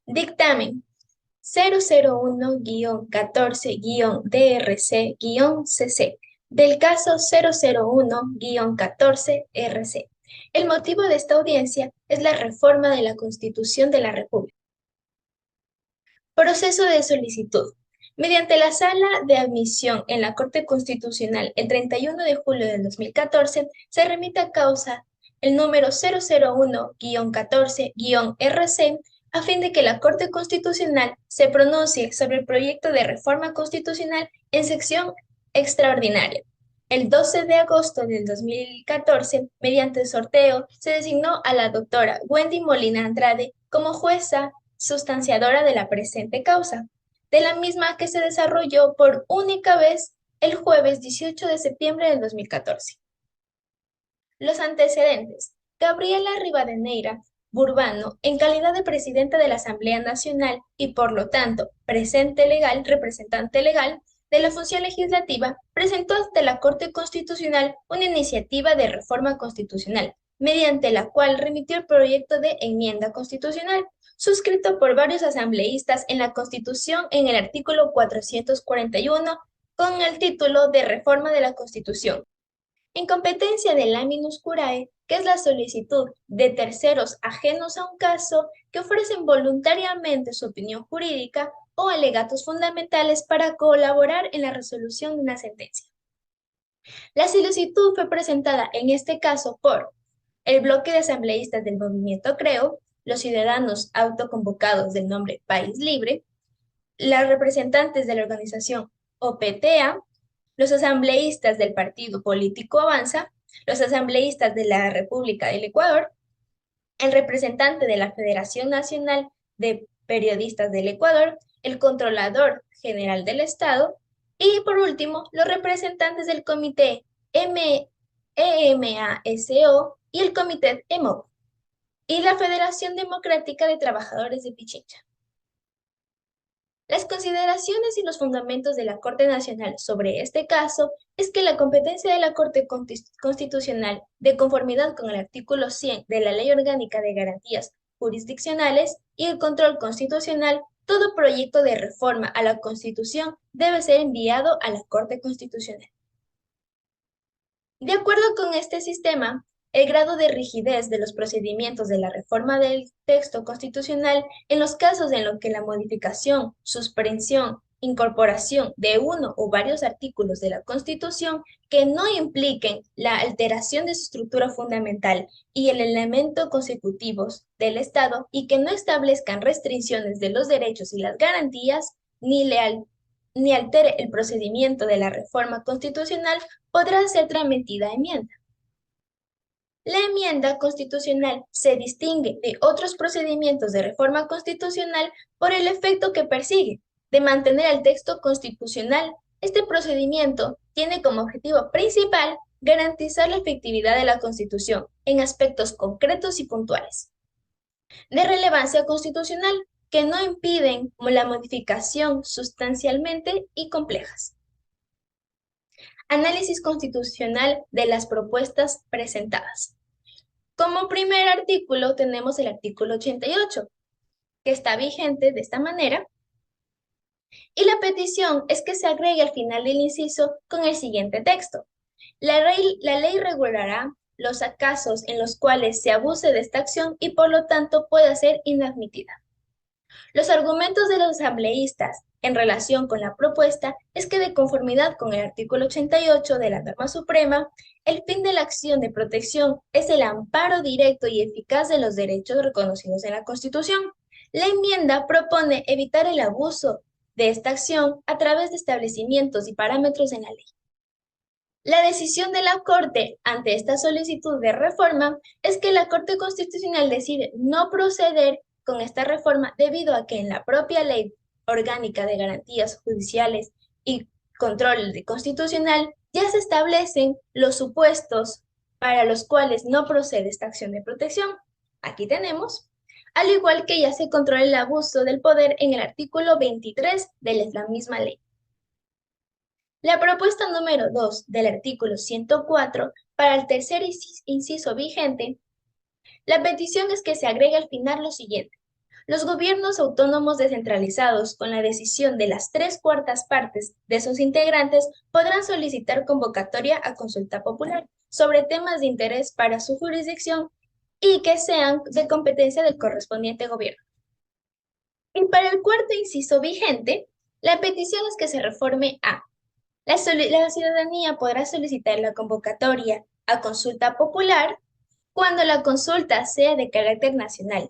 Dictamen 001-14-DRC-CC del caso 001-14-RC. El motivo de esta audiencia es la reforma de la Constitución de la República. Proceso de solicitud. Mediante la sala de admisión en la Corte Constitucional el 31 de julio del 2014, se remite a causa el número 001-14-RC a fin de que la Corte Constitucional se pronuncie sobre el proyecto de reforma constitucional en sección extraordinaria. El 12 de agosto del 2014, mediante sorteo, se designó a la doctora Wendy Molina Andrade como jueza sustanciadora de la presente causa, de la misma que se desarrolló por única vez el jueves 18 de septiembre del 2014. Los antecedentes. Gabriela Rivadeneira Burbano, en calidad de presidenta de la Asamblea Nacional y por lo tanto representante legal de la función legislativa, presentó ante la Corte Constitucional una iniciativa de reforma constitucional, mediante la cual remitió el proyecto de enmienda constitucional, suscrito por varios asambleístas en la Constitución en el artículo 441, con el título de Reforma de la Constitución. En competencia de Laminus Curae, que es la solicitud de terceros ajenos a un caso que ofrecen voluntariamente su opinión jurídica o alegatos fundamentales para colaborar en la resolución de una sentencia. La solicitud fue presentada en este caso por el bloque de asambleístas del movimiento Creo, los ciudadanos autoconvocados del nombre País Libre, las representantes de la organización OPTA, los asambleístas del partido político Avanza, los asambleístas de la República del Ecuador, el representante de la Federación Nacional de Periodistas del Ecuador, el Controlador General del Estado y, por último, los representantes del Comité EMASO y el Comité EMOP y la Federación Democrática de Trabajadores de Pichincha. Las consideraciones y los fundamentos de la Corte Nacional sobre este caso es que la competencia de la Corte Constitucional, de conformidad con el artículo 100 de la Ley Orgánica de Garantías Jurisdiccionales y el control constitucional, todo proyecto de reforma a la Constitución debe ser enviado a la Corte Constitucional. De acuerdo con este sistema, el grado de rigidez de los procedimientos de la reforma del texto constitucional en los casos en los que la modificación, suspensión, incorporación de uno o varios artículos de la Constitución que no impliquen la alteración de su estructura fundamental y el elemento consecutivos del Estado y que no establezcan restricciones de los derechos y las garantías, ni altere el procedimiento de la reforma constitucional, podrá ser tramitida enmienda. La enmienda constitucional se distingue de otros procedimientos de reforma constitucional por el efecto que persigue, de mantener el texto constitucional. Este procedimiento tiene como objetivo principal garantizar la efectividad de la Constitución en aspectos concretos y puntuales de relevancia constitucional que no impiden la modificación sustancialmente y complejas. Análisis constitucional de las propuestas presentadas. Como primer artículo tenemos el artículo 88, que está vigente de esta manera, y la petición es que se agregue al final del inciso con el siguiente texto. La ley regulará los casos en los cuales se abuse de esta acción y por lo tanto pueda ser inadmitida. Los argumentos de los asambleístas en relación con la propuesta es que de conformidad con el artículo 88 de la norma suprema, el fin de la acción de protección es el amparo directo y eficaz de los derechos reconocidos en la Constitución. La enmienda propone evitar el abuso de esta acción a través de establecimientos y parámetros en la ley. La decisión de la Corte ante esta solicitud de reforma es que la Corte Constitucional decide no proceder con esta reforma debido a que en la propia Ley Orgánica de Garantías Judiciales y Control Constitucional ya se establecen los supuestos para los cuales no procede esta acción de protección. Aquí tenemos, al igual que ya se controla el abuso del poder en el artículo 23 de la misma ley. La propuesta número 2 del artículo 104 para el tercer inciso vigente, la petición es que se agregue al final lo siguiente. Los gobiernos autónomos descentralizados, con la decisión de las 3/4 partes de sus integrantes, podrán solicitar convocatoria a consulta popular sobre temas de interés para su jurisdicción y que sean de competencia del correspondiente gobierno. Y para el cuarto inciso vigente, la petición es que se reforme a la ciudadanía podrá solicitar la convocatoria a consulta popular cuando la consulta sea de carácter nacional.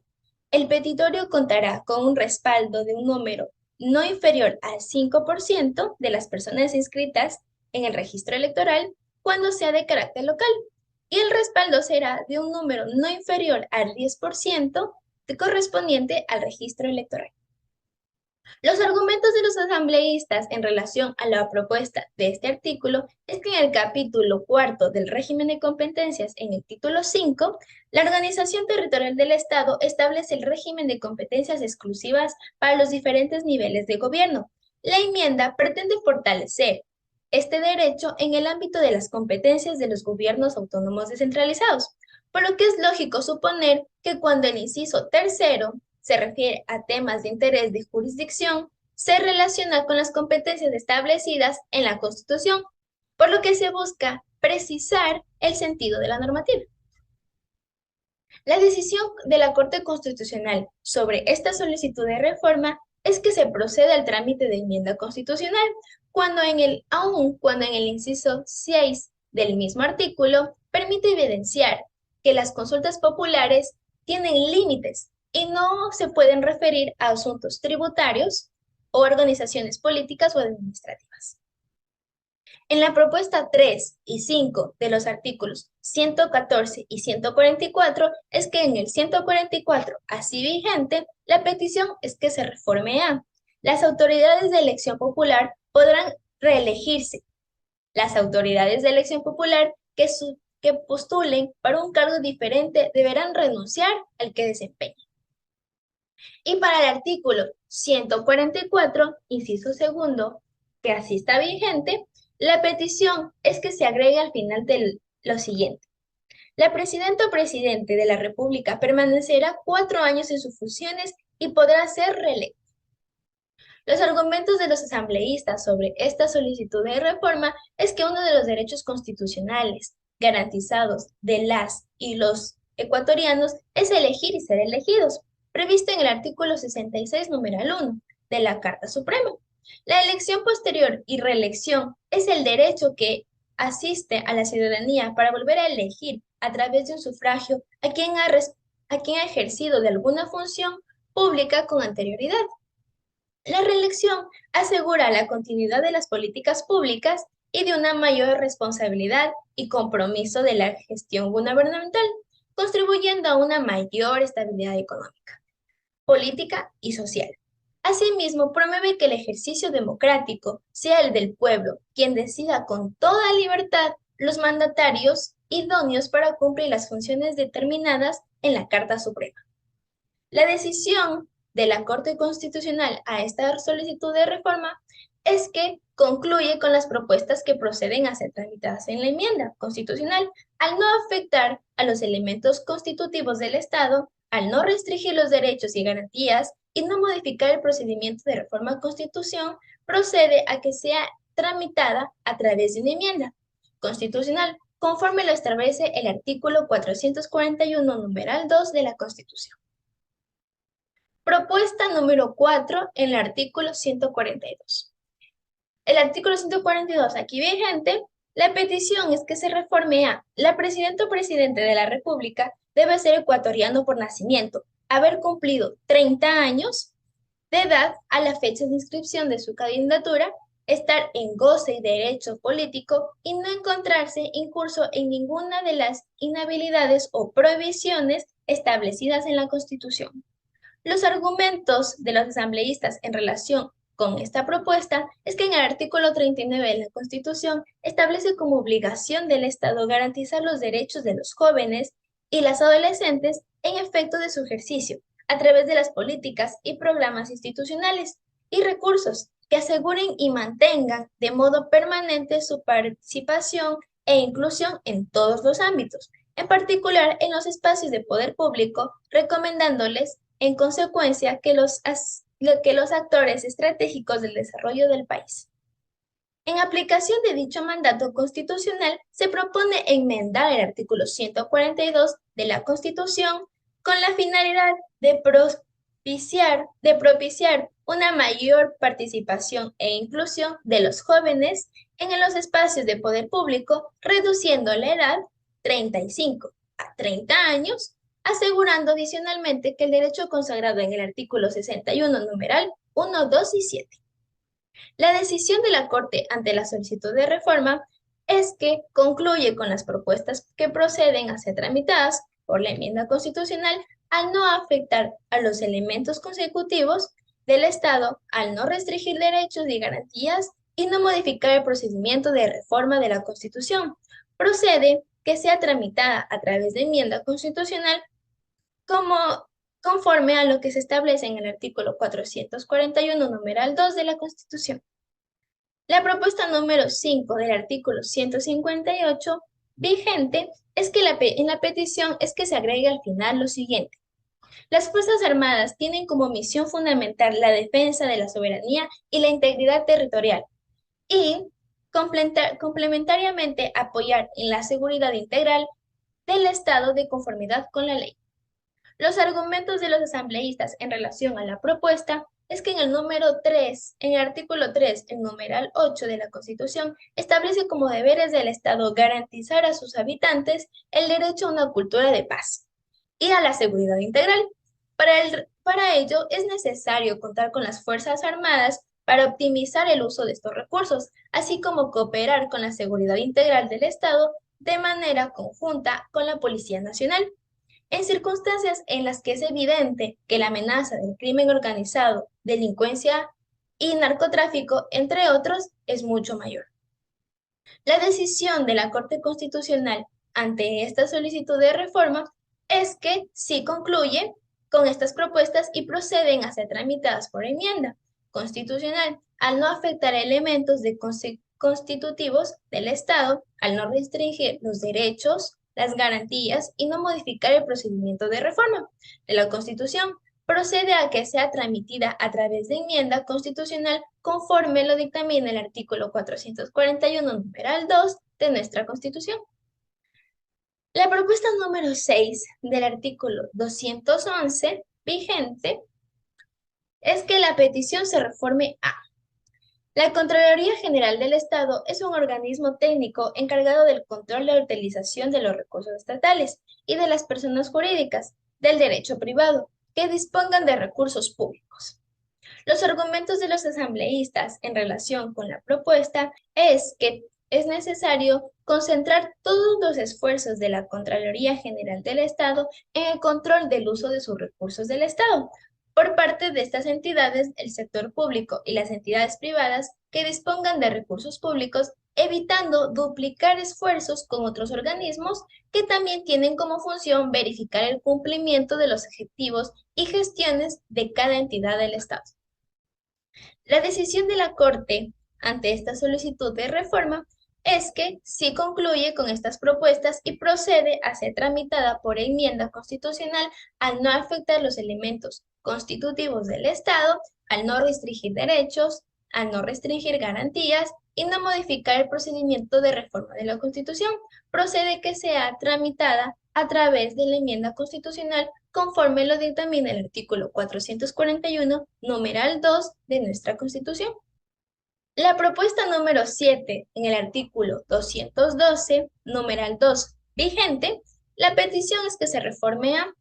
El petitorio contará con un respaldo de un número no inferior al 5% de las personas inscritas en el registro electoral cuando sea de carácter local. Y el respaldo será de un número no inferior al 10% correspondiente al registro electoral. Los argumentos de los asambleístas en relación a la propuesta de este artículo es que en el capítulo cuarto del régimen de competencias, en el título 5, la organización territorial del Estado establece el régimen de competencias exclusivas para los diferentes niveles de gobierno. La enmienda pretende fortalecer este derecho en el ámbito de las competencias de los gobiernos autónomos descentralizados, por lo que es lógico suponer que cuando el inciso tercero se refiere a temas de interés de jurisdicción, se relaciona con las competencias establecidas en la Constitución, por lo que se busca precisar el sentido de la normativa. La decisión de la Corte Constitucional sobre esta solicitud de reforma es que se procede al trámite de enmienda constitucional, aun cuando en el inciso 6 del mismo artículo permite evidenciar que las consultas populares tienen límites y no se pueden referir a asuntos tributarios o organizaciones políticas o administrativas. En la propuesta 3 y 5 de los artículos 114 y 144 es que en el 144, así vigente, la petición es que se reforme a las autoridades de elección popular podrán reelegirse. Las autoridades de elección popular que postulen para un cargo diferente deberán renunciar al que desempeñen. Y para el artículo 144, inciso segundo, que así está vigente, la petición es que se agregue al final de lo siguiente. La presidenta o presidente de la República permanecerá 4 años en sus funciones y podrá ser reelecto. Los argumentos de los asambleístas sobre esta solicitud de reforma es que uno de los derechos constitucionales garantizados de las y los ecuatorianos es elegir y ser elegidos, previsto en el artículo 66, numeral 1 de la Carta Suprema. La elección posterior y reelección es el derecho que asiste a la ciudadanía para volver a elegir a través de un sufragio a quien ha ejercido de alguna función pública con anterioridad. La reelección asegura la continuidad de las políticas públicas y de una mayor responsabilidad y compromiso de la gestión gubernamental, contribuyendo a una mayor estabilidad económica, política y social. Asimismo, promueve que el ejercicio democrático sea el del pueblo, quien decida con toda libertad los mandatarios idóneos para cumplir las funciones determinadas en la Carta Suprema. La decisión de la Corte Constitucional a esta solicitud de reforma es que concluye con las propuestas que proceden a ser tramitadas en la enmienda constitucional, al no afectar a los elementos constitutivos del Estado, al no restringir los derechos y garantías y no modificar el procedimiento de reforma constitución, procede a que sea tramitada a través de una enmienda constitucional, conforme lo establece el artículo 441, numeral 2 de la Constitución. Propuesta número 4 en el artículo 142. El artículo 142 aquí vigente, la petición es que se reforme a la presidenta o presidente de la República debe ser ecuatoriano por nacimiento, haber cumplido 30 años de edad a la fecha de inscripción de su candidatura, estar en goce y derecho político y no encontrarse incurso en ninguna de las inhabilidades o prohibiciones establecidas en la Constitución. Los argumentos de los asambleístas en relación con esta propuesta es que en el artículo 39 de la Constitución establece como obligación del Estado garantizar los derechos de los jóvenes y las adolescentes en efecto de su ejercicio, a través de las políticas y programas institucionales y recursos que aseguren y mantengan de modo permanente su participación e inclusión en todos los ámbitos, en particular en los espacios de poder público, recomendándoles en consecuencia que los actores estratégicos del desarrollo del país. En aplicación de dicho mandato constitucional, se propone enmendar el artículo 142 de la Constitución con la finalidad de propiciar una mayor participación e inclusión de los jóvenes en los espacios de poder público, reduciendo la edad 35 a 30 años, asegurando adicionalmente que el derecho consagrado en el artículo 61, numeral 1, 2 y 7. La decisión de la Corte ante la solicitud de reforma es que concluye con las propuestas que proceden a ser tramitadas por la enmienda constitucional al no afectar a los elementos consecutivos del Estado, al no restringir derechos y garantías y no modificar el procedimiento de reforma de la Constitución. Procede que sea tramitada a través de enmienda constitucional como conforme a lo que se establece en el artículo 441, numeral 2 de la Constitución. La propuesta número 5 del artículo 158 vigente es que en la petición es que se agregue al final lo siguiente. Las Fuerzas Armadas tienen como misión fundamental la defensa de la soberanía y la integridad territorial y complementariamente apoyar en la seguridad integral del Estado de conformidad con la ley. Los argumentos de los asambleístas en relación a la propuesta es que en el artículo 3, el numeral 8 de la Constitución, establece como deberes del Estado garantizar a sus habitantes el derecho a una cultura de paz y a la seguridad integral. Para ello es necesario contar con las Fuerzas Armadas para optimizar el uso de estos recursos, así como cooperar con la seguridad integral del Estado de manera conjunta con la Policía Nacional. En circunstancias en las que es evidente que la amenaza del crimen organizado, delincuencia y narcotráfico, entre otros, es mucho mayor. La decisión de la Corte Constitucional ante esta solicitud de reforma es que sí concluye con estas propuestas y proceden a ser tramitadas por enmienda constitucional al no afectar elementos constitutivos del Estado, al no restringir los derechos, las garantías y no modificar el procedimiento de reforma de la Constitución, procede a que sea tramitida a través de enmienda constitucional conforme lo dictamina el artículo 441, numeral 2 de nuestra Constitución. La propuesta número 6 del artículo 211 vigente es que la petición se reforme a: la Contraloría General del Estado es un organismo técnico encargado del control de la utilización de los recursos estatales y de las personas jurídicas del derecho privado que dispongan de recursos públicos. Los argumentos de los asambleístas en relación con la propuesta es que es necesario concentrar todos los esfuerzos de la Contraloría General del Estado en el control del uso de sus recursos del Estado, por parte de estas entidades, el sector público y las entidades privadas que dispongan de recursos públicos, evitando duplicar esfuerzos con otros organismos que también tienen como función verificar el cumplimiento de los objetivos y gestiones de cada entidad del Estado. La decisión de la Corte ante esta solicitud de reforma es que sí concluye con estas propuestas y procede a ser tramitada por enmienda constitucional al no afectar los elementos constitutivos del Estado, al no restringir derechos, al no restringir garantías y no modificar el procedimiento de reforma de la Constitución. Procede que sea tramitada a través de la enmienda constitucional conforme lo dictamina el artículo 441, numeral 2 de nuestra Constitución. La propuesta número 7 en el artículo 212, numeral 2, vigente, la petición es que se reforme a: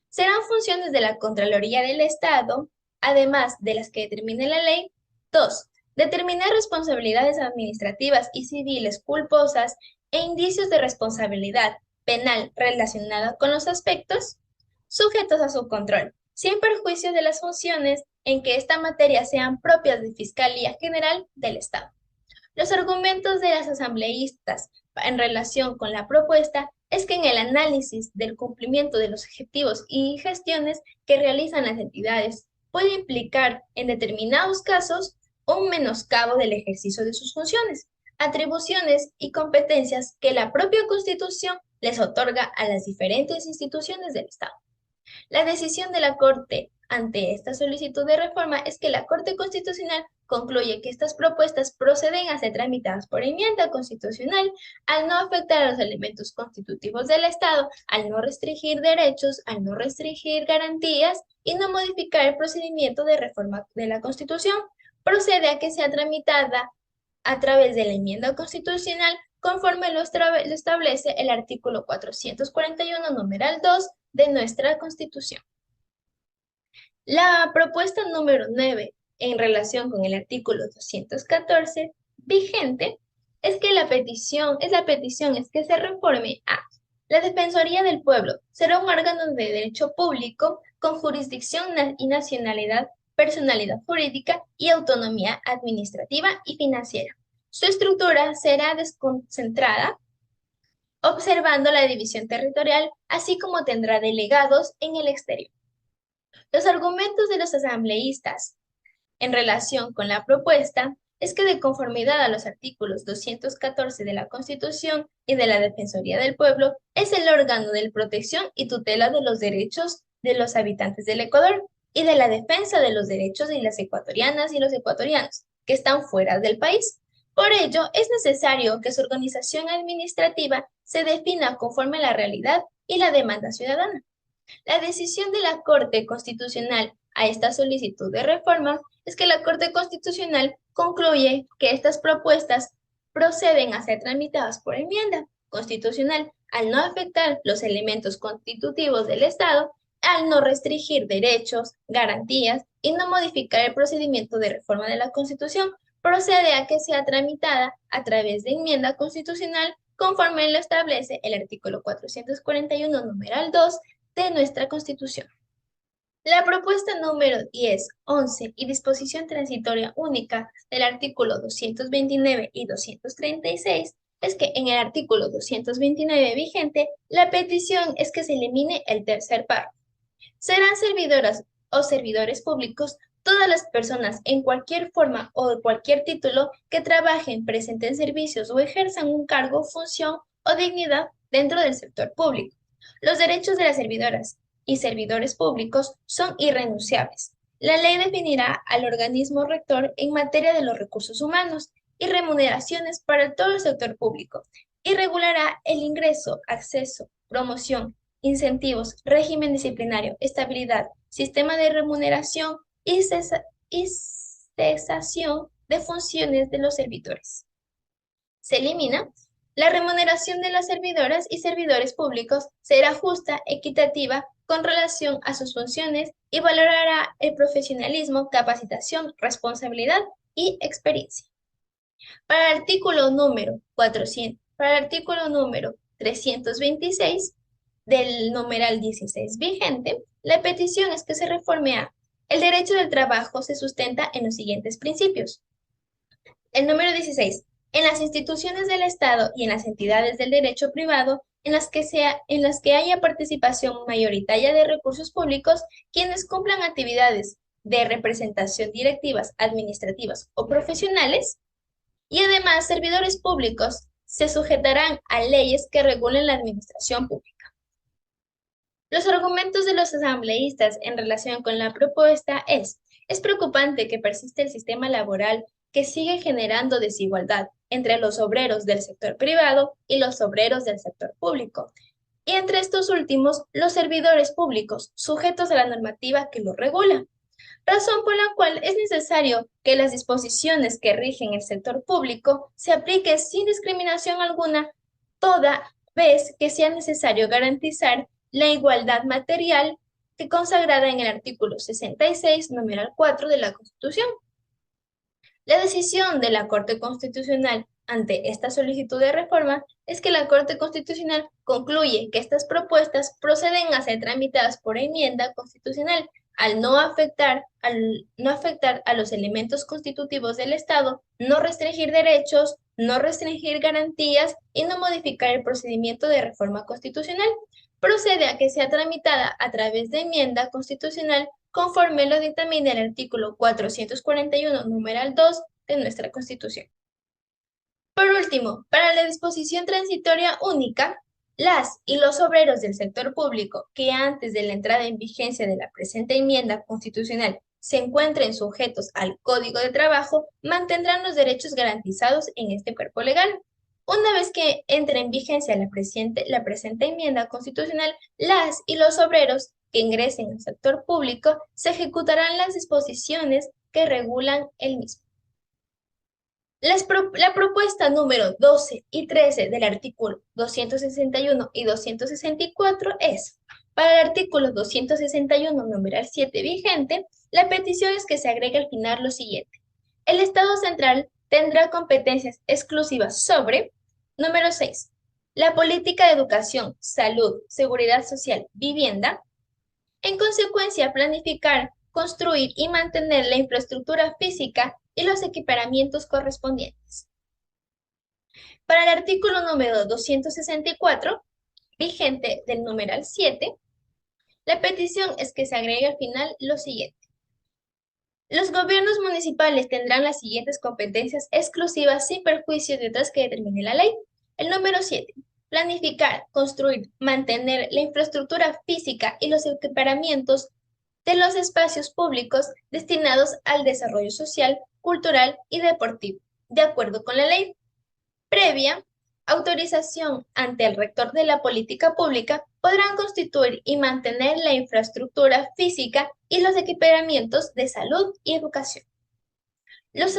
serán funciones de la Contraloría del Estado, además de las que determine la ley. 2. Determinar responsabilidades administrativas y civiles culposas e indicios de responsabilidad penal relacionada con los aspectos sujetos a su control, sin perjuicio de las funciones en que esta materia sean propias de Fiscalía General del Estado. Los argumentos de las asambleístas en relación con la propuesta es que en el análisis del cumplimiento de los objetivos y gestiones que realizan las entidades puede implicar en determinados casos un menoscabo del ejercicio de sus funciones, atribuciones y competencias que la propia Constitución les otorga a las diferentes instituciones del Estado. La decisión de la Corte ante esta solicitud de reforma es que la Corte Constitucional concluye que estas propuestas proceden a ser tramitadas por enmienda constitucional al no afectar a los elementos constitutivos del Estado, al no restringir derechos, al no restringir garantías y no modificar el procedimiento de reforma de la Constitución. Procede a que sea tramitada a través de la enmienda constitucional conforme lo establece el artículo 441, numeral 2 de nuestra Constitución. La propuesta número 9, en relación con el artículo 214 vigente, es que la petición es que se reforme a la Defensoría del Pueblo. Será un órgano de derecho público con jurisdicción y nacionalidad, personalidad jurídica y autonomía administrativa y financiera. Su estructura será desconcentrada, observando la división territorial, así como tendrá delegados en el exterior. Los argumentos de los asambleístas en relación con la propuesta es que de conformidad a los artículos 214 de la Constitución y de la Defensoría del Pueblo, es el órgano de protección y tutela de los derechos de los habitantes del Ecuador y de la defensa de los derechos de las ecuatorianas y los ecuatorianos que están fuera del país. Por ello, es necesario que su organización administrativa se defina conforme a la realidad y la demanda ciudadana. La decisión de la Corte Constitucional a esta solicitud de reforma es que la Corte Constitucional concluye que estas propuestas proceden a ser tramitadas por enmienda constitucional al no afectar los elementos constitutivos del Estado, al no restringir derechos, garantías y no modificar el procedimiento de reforma de la Constitución, procede a que sea tramitada a través de enmienda constitucional conforme lo establece el artículo 441, numeral 2 de nuestra Constitución. La propuesta número 10, 11 y disposición transitoria única del artículo 229 y 236 es que en el artículo 229 vigente, la petición es que se elimine el tercer párrafo. Serán servidoras o servidores públicos todas las personas en cualquier forma o de cualquier título que trabajen, presenten servicios o ejerzan un cargo, función o dignidad dentro del sector público. Los derechos de las servidoras y servidores públicos son irrenunciables. La ley definirá al organismo rector en materia de los recursos humanos y remuneraciones para todo el sector público y regulará el ingreso, acceso, promoción, incentivos, régimen disciplinario, estabilidad, sistema de remuneración y cesación de funciones de los servidores. Se elimina la remuneración de las servidoras y servidores públicos será justa, equitativa, con relación a sus funciones y valorará el profesionalismo, capacitación, responsabilidad y experiencia. Para el artículo número 326 del numeral 16 vigente, la petición es que se reforme a el derecho del trabajo se sustenta en los siguientes principios. El número 16. En las instituciones del Estado y en las entidades del derecho privado en las que haya participación mayoritaria de recursos públicos, quienes cumplan actividades de representación directivas, administrativas o profesionales, y además servidores públicos se sujetarán a leyes que regulen la administración pública. Los argumentos de los asambleístas en relación con la propuesta es preocupante que persiste el sistema laboral que sigue generando desigualdad entre los obreros del sector privado y los obreros del sector público, y entre estos últimos, los servidores públicos, sujetos a la normativa que los regula, razón por la cual es necesario que las disposiciones que rigen el sector público se apliquen sin discriminación alguna, toda vez que sea necesario garantizar la igualdad material que consagrada en el artículo 66, numeral 4 de la Constitución. La decisión de la Corte Constitucional ante esta solicitud de reforma es que la Corte Constitucional concluye que estas propuestas proceden a ser tramitadas por enmienda constitucional al no afectar a los elementos constitutivos del Estado, no restringir derechos, no restringir garantías y no modificar el procedimiento de reforma constitucional. Procede a que sea tramitada a través de enmienda constitucional conforme lo dictamina el artículo 441, numeral 2 de nuestra Constitución. Por último, para la disposición transitoria única, Las y los obreros del sector público que antes de la entrada en vigencia de la presente enmienda constitucional se encuentren sujetos al Código de Trabajo mantendrán los derechos garantizados en este cuerpo legal. Una vez que entre en vigencia la presente enmienda constitucional, las y los obreros que ingresen al sector público se ejecutarán las disposiciones que regulan el mismo. La propuesta número 12 y 13 del artículo 261 y 264 es, para el artículo 261, numeral 7 vigente, la petición es que se agregue al final lo siguiente. El Estado central tendrá competencias exclusivas sobre, número 6, la política de educación, salud, seguridad social, vivienda. En consecuencia, planificar, construir y mantener la infraestructura física y los equipamientos correspondientes. Para el artículo número 264, vigente del numeral 7, la petición es que se agregue al final lo siguiente. Los gobiernos municipales tendrán las siguientes competencias exclusivas sin perjuicio de otras que determine la ley. El número 7. Planificar, construir, mantener la infraestructura física y los equipamientos de los espacios públicos destinados al desarrollo social, cultural y deportivo, de acuerdo con la ley. Previa autorización ante el rector de la política pública, podrán constituir y mantener la infraestructura física y los equipamientos de salud y educación. Los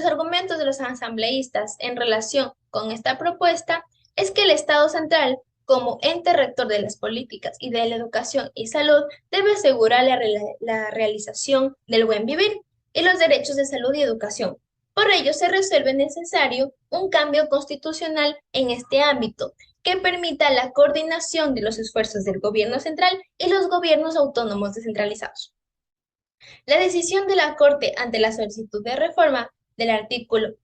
argumentos de los asambleístas en relación con esta propuesta es que el Estado central, como ente rector de las políticas y de la educación y salud, debe asegurar la realización del buen vivir y los derechos de salud y educación. Por ello, se resuelve necesario un cambio constitucional en este ámbito que permita la coordinación de los esfuerzos del gobierno central y los gobiernos autónomos descentralizados. La decisión de la Corte ante la solicitud de reforma del artículo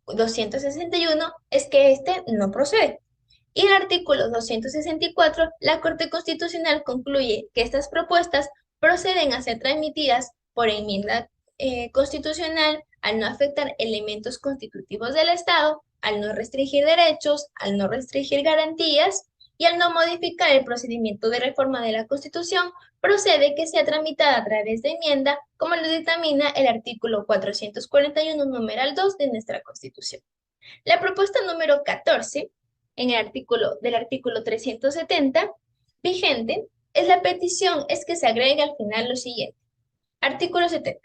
261 es que este no procede. Y el artículo 264, la Corte Constitucional concluye que estas propuestas proceden a ser transmitidas por enmienda constitucional al no afectar elementos constitutivos del Estado, al no restringir derechos, al no restringir garantías y al no modificar el procedimiento de reforma de la Constitución, procede que sea tramitada a través de enmienda, como lo dictamina el artículo 441, numeral 2 de nuestra Constitución. La propuesta número 14 del artículo 370, vigente, es la petición es que se agregue al final lo siguiente. Artículo 70.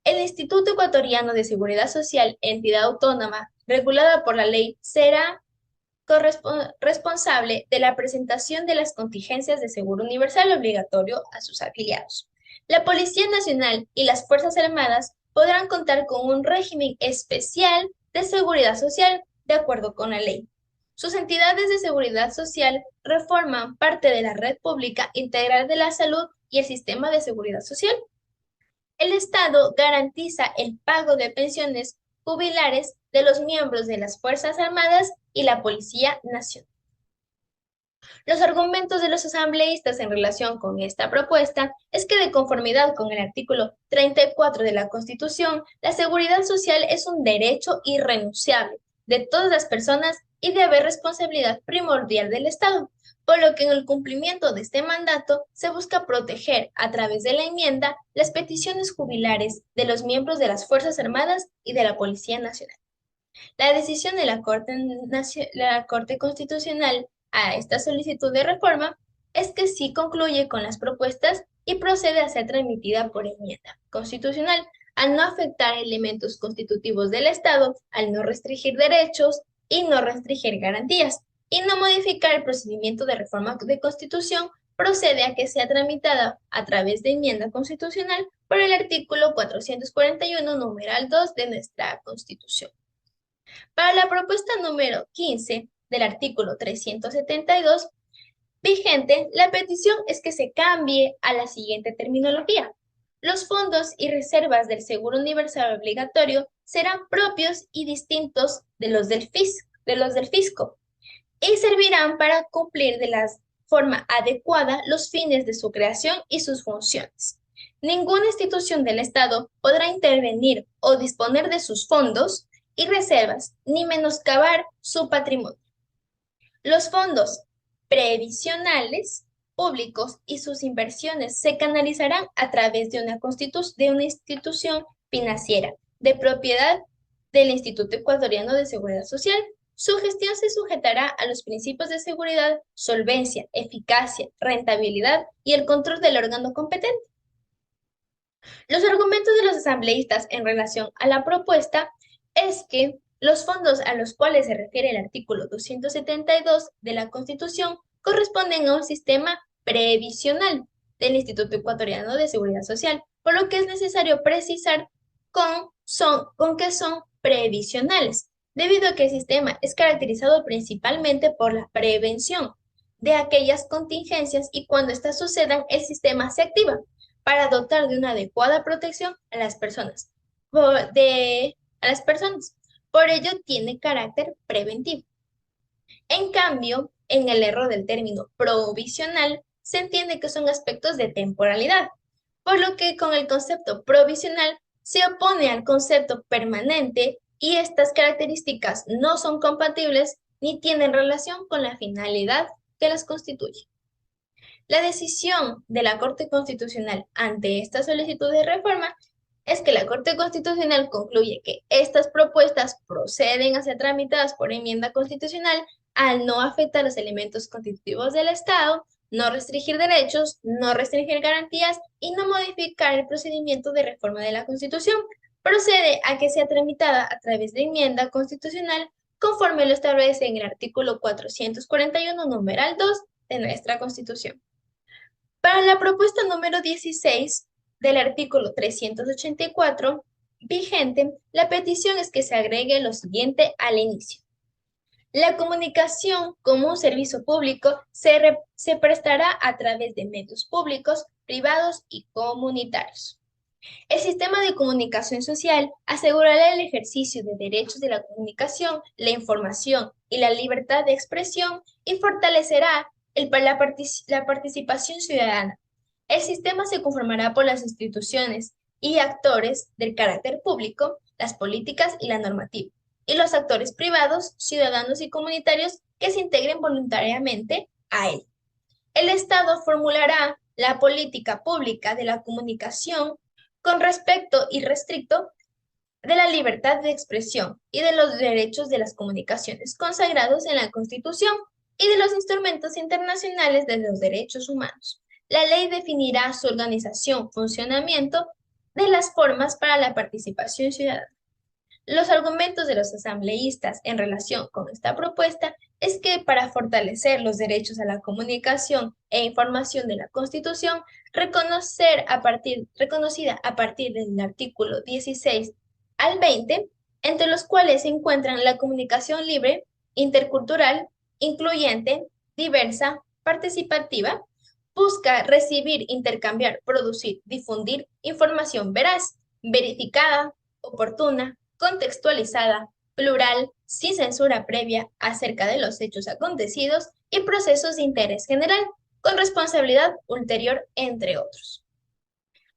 El Instituto Ecuatoriano de Seguridad Social, entidad autónoma regulada por la ley, será responsable de la presentación de las contingencias de seguro universal obligatorio a sus afiliados. La Policía Nacional y las Fuerzas Armadas podrán contar con un régimen especial de seguridad social de acuerdo con la ley. Sus entidades de seguridad social reforman parte de la red pública integral de la salud y el sistema de seguridad social. El Estado garantiza el pago de pensiones jubilares de los miembros de las Fuerzas Armadas y la Policía Nacional. Los argumentos de los asambleístas en relación con esta propuesta es que de conformidad con el artículo 34 de la Constitución, la seguridad social es un derecho irrenunciable de todas las personas y de haber responsabilidad primordial del Estado, por lo que en el cumplimiento de este mandato se busca proteger a través de la enmienda las peticiones jubilares de los miembros de las Fuerzas Armadas y de la Policía Nacional. La decisión de la Corte Constitucional a esta solicitud de reforma es que sí concluye con las propuestas y procede a ser transmitida por enmienda constitucional, al no afectar elementos constitutivos del Estado, al no restringir derechos y no restringir garantías, y no modificar el procedimiento de reforma de Constitución, procede a que sea tramitada a través de enmienda constitucional por el artículo 441, numeral 2 de nuestra Constitución. Para la propuesta número 15 del artículo 372 vigente, la petición es que se cambie a la siguiente terminología. Los fondos y reservas del Seguro Universal Obligatorio serán propios y distintos de los del fisco y servirán para cumplir de la forma adecuada los fines de su creación y sus funciones. Ninguna institución del Estado podrá intervenir o disponer de sus fondos y reservas, ni menoscabar su patrimonio. Los fondos previsionales públicos y sus inversiones se canalizarán a través de de una institución financiera de propiedad del Instituto Ecuatoriano de Seguridad Social. Su gestión se sujetará a los principios de seguridad, solvencia, eficacia, rentabilidad y el control del órgano competente. Los argumentos de los asambleístas en relación a la propuesta es que los fondos a los cuales se refiere el artículo 272 de la Constitución corresponden a un sistema previsional del Instituto Ecuatoriano de Seguridad Social, por lo que es necesario precisar con que son previsionales, debido a que el sistema es caracterizado principalmente por la prevención de aquellas contingencias y cuando éstas sucedan, el sistema se activa para dotar de una adecuada protección a las personas. A las personas. Por ello, tiene carácter preventivo. En cambio, en el error del término provisional, se entiende que son aspectos de temporalidad, por lo que con el concepto provisional se opone al concepto permanente y estas características no son compatibles ni tienen relación con la finalidad que las constituye. La decisión de la Corte Constitucional ante esta solicitud de reforma es que la Corte Constitucional concluye que estas propuestas proceden a ser tramitadas por enmienda constitucional al no afectar los elementos constitutivos del Estado, no restringir derechos, no restringir garantías y no modificar el procedimiento de reforma de la Constitución. Procede a que sea tramitada a través de enmienda constitucional conforme lo establece en el artículo 441, numeral 2 de nuestra Constitución. Para la propuesta número 16 del artículo 384 vigente, la petición es que se agregue lo siguiente al inicio. La comunicación como un servicio público se prestará a través de medios públicos, privados y comunitarios. El sistema de comunicación social asegurará el ejercicio de derechos de la comunicación, la información y la libertad de expresión y fortalecerá la participación ciudadana. El sistema se conformará por las instituciones y actores del carácter público, las políticas y la normativa, y los actores privados, ciudadanos y comunitarios que se integren voluntariamente a él. El Estado formulará la política pública de la comunicación con respecto irrestricto de la libertad de expresión y de los derechos de las comunicaciones consagrados en la Constitución y de los instrumentos internacionales de los derechos humanos. La ley definirá su organización, funcionamiento de las formas para la participación ciudadana. Los argumentos de los asambleístas en relación con esta propuesta es que para fortalecer los derechos a la comunicación e información de la Constitución, reconocida a partir del artículo 16 al 20, entre los cuales se encuentran la comunicación libre, intercultural, incluyente, diversa, participativa, busca recibir, intercambiar, producir, difundir información veraz, verificada, oportuna, contextualizada, plural, sin censura previa acerca de los hechos acontecidos y procesos de interés general, con responsabilidad ulterior, entre otros.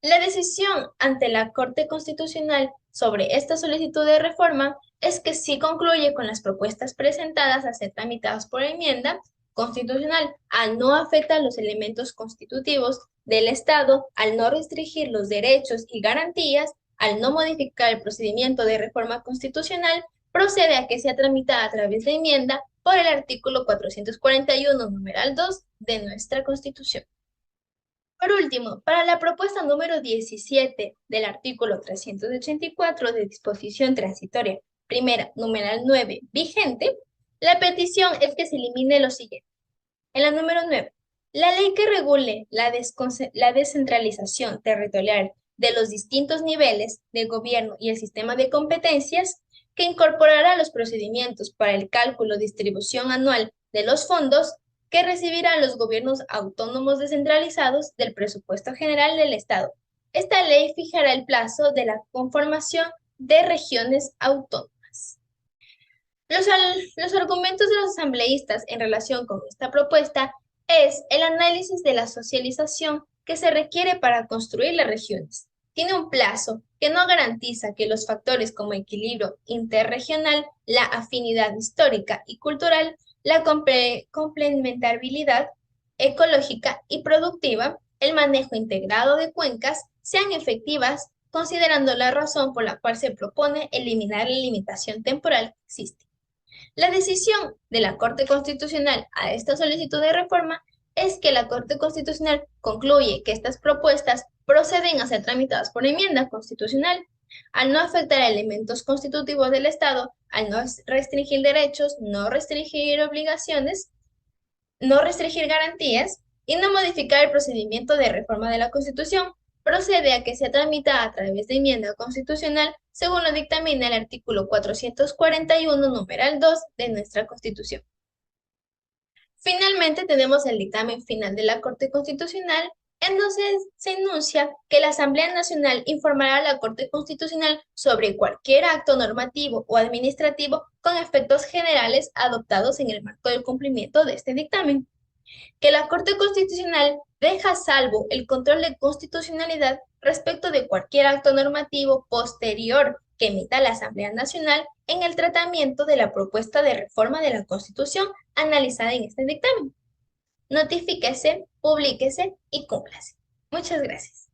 La decisión ante la Corte Constitucional sobre esta solicitud de reforma es que sí concluye con las propuestas presentadas a ser tramitadas por enmienda constitucional, al no afectar los elementos constitutivos del Estado, al no restringir los derechos y garantías, al no modificar el procedimiento de reforma constitucional, procede a que sea tramitada a través de enmienda por el artículo 441, numeral 2 de nuestra Constitución. Por último, para la propuesta número 17 del artículo 384 de disposición transitoria primera, numeral 9, vigente, la petición es que se elimine lo siguiente. En la número 9, la ley que regule la descentralización territorial de los distintos niveles de gobierno y el sistema de competencias, que incorporará los procedimientos para el cálculo y distribución anual de los fondos que recibirán los gobiernos autónomos descentralizados del presupuesto general del Estado. Esta ley fijará el plazo de la conformación de regiones autónomas. Los argumentos de los asambleístas en relación con esta propuesta es el análisis de la socialización que se requiere para construir las regiones. Tiene un plazo que no garantiza que los factores como equilibrio interregional, la afinidad histórica y cultural la complementariedad ecológica y productiva, el manejo integrado de cuencas sean efectivas, considerando la razón por la cual se propone eliminar la limitación temporal que existe. La decisión de la Corte Constitucional a esta solicitud de reforma es que la Corte Constitucional concluye que estas propuestas proceden a ser tramitadas por enmienda constitucional, al no afectar a elementos constitutivos del Estado, al no restringir derechos, no restringir obligaciones, no restringir garantías y no modificar el procedimiento de reforma de la Constitución, procede a que sea tramitada a través de enmienda constitucional según lo dictamina el artículo 441, numeral 2 de nuestra Constitución. Finalmente tenemos el dictamen final de la Corte Constitucional, en donde se enuncia que la Asamblea Nacional informará a la Corte Constitucional sobre cualquier acto normativo o administrativo con efectos generales adoptados en el marco del cumplimiento de este dictamen, que la Corte Constitucional deja a salvo el control de constitucionalidad respecto de cualquier acto normativo posterior que emita la Asamblea Nacional en el tratamiento de la propuesta de reforma de la Constitución analizada en este dictamen. Notifíquese, publíquese y cúmplase. Muchas gracias.